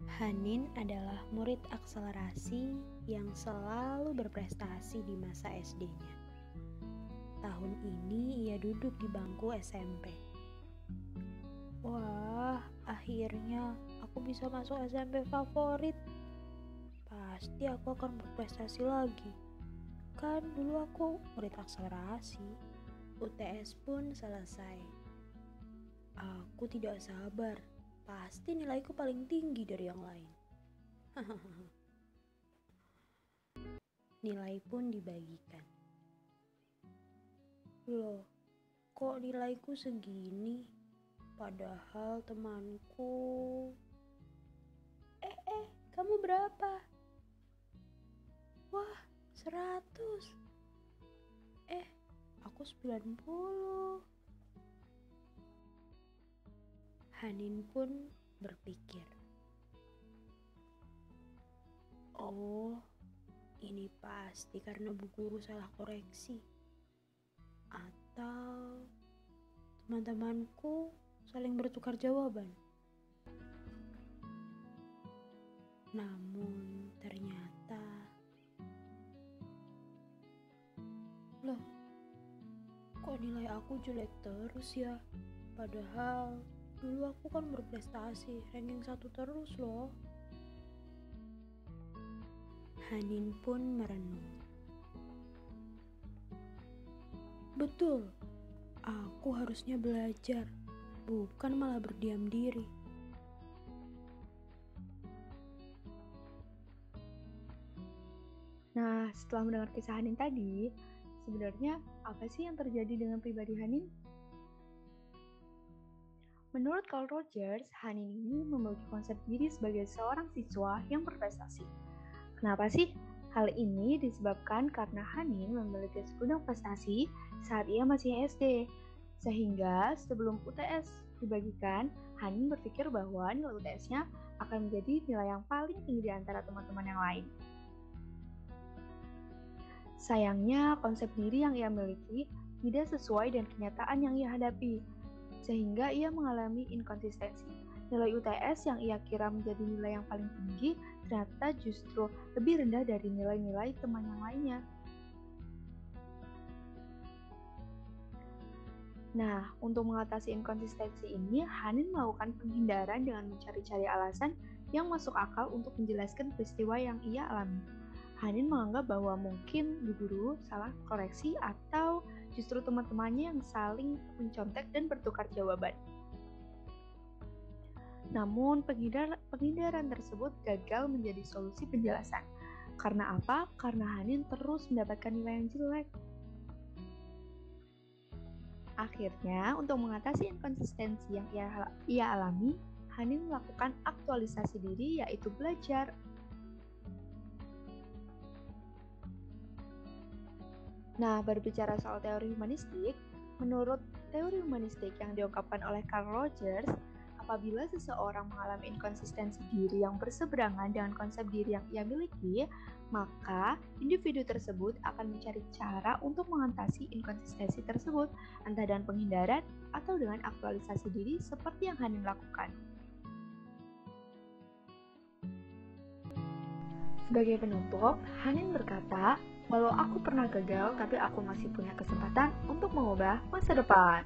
Hanin adalah murid akselerasi yang selalu berprestasi di masa SD-nya. Tahun ini ia duduk di bangku SMP. Wah, akhirnya aku bisa masuk SMP favorit. Pasti aku akan berprestasi lagi. Kan dulu aku murid akselerasi. UTS pun selesai. Aku tidak sabar. Pasti nilaiku paling tinggi dari yang lain. Nilai pun dibagikan. Loh, kok nilaiku segini? Padahal temanku... kamu berapa? Wah, 100. Aku 90. Hanin pun berpikir, oh, ini pasti karena bu guru salah koreksi. Atau teman-temanku saling bertukar jawaban. Namun ternyata, loh, kok nilai aku jelek terus ya? Padahal dulu aku kan berprestasi, ranking 1 terus loh. Hanin pun merenung. Betul, aku harusnya belajar, bukan malah berdiam diri. Nah, setelah mendengar kisah Hanin tadi, sebenarnya apa sih yang terjadi dengan pribadi Hanin? Menurut Carl Rogers, Hanin ini memiliki konsep diri sebagai seorang siswa yang berprestasi. Kenapa sih? Hal ini disebabkan karena Hanin memiliki segudang prestasi saat ia masih SD. Sehingga sebelum UTS dibagikan, Hanin berpikir bahwa nilai UTS-nya akan menjadi nilai yang paling tinggi di antara teman-teman yang lain. Sayangnya, konsep diri yang ia miliki tidak sesuai dengan kenyataan yang ia hadapi, sehingga ia mengalami inkonsistensi. Nilai UTS yang ia kira menjadi nilai yang paling tinggi ternyata justru lebih rendah dari nilai-nilai teman yang lainnya. Nah, untuk mengatasi inkonsistensi ini, Hanin melakukan penghindaran dengan mencari-cari alasan yang masuk akal untuk menjelaskan peristiwa yang ia alami. Hanin menganggap bahwa mungkin guru salah koreksi atau justru teman-temannya yang saling mencontek dan bertukar jawaban. Namun, penghindaran tersebut gagal menjadi solusi penjelasan. Karena apa? Karena Hanin terus mendapatkan nilai yang jelek. Akhirnya, untuk mengatasi inkonsistensi yang ia alami, Hanin melakukan aktualisasi diri, yaitu belajar. Nah, berbicara soal teori humanistik, menurut teori humanistik yang diungkapkan oleh Carl Rogers, apabila seseorang mengalami inkonsistensi diri yang berseberangan dengan konsep diri yang ia miliki, maka individu tersebut akan mencari cara untuk mengatasi inkonsistensi tersebut, entah dengan penghindaran atau dengan aktualisasi diri seperti yang Hanin lakukan. Sebagai penutup, Hanin berkata, "Walau aku pernah gagal, tapi aku masih punya kesempatan untuk mengubah masa depan."